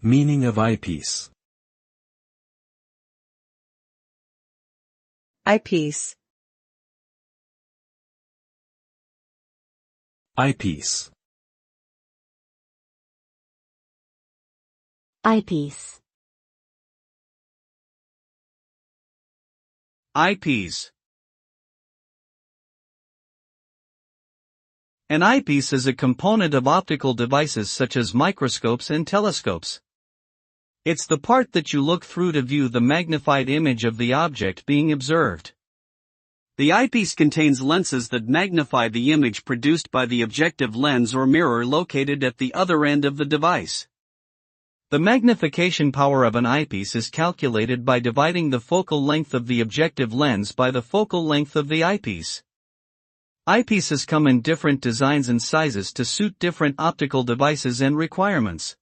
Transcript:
Meaning of eyepiece. Eyepiece. Eyepiece. Eyepiece. Eyepiece. An eyepiece is a component of optical devices such as microscopes and telescopes. It's the part that you look through to view the magnified image of the object being observed. The eyepiece contains lenses that magnify the image produced by the objective lens or mirror located at the other end of the device. The magnification power of an eyepiece is calculated by dividing the focal length of the objective lens by the focal length of the eyepiece. Eyepieces come in different designs and sizes to suit different optical devices and requirements.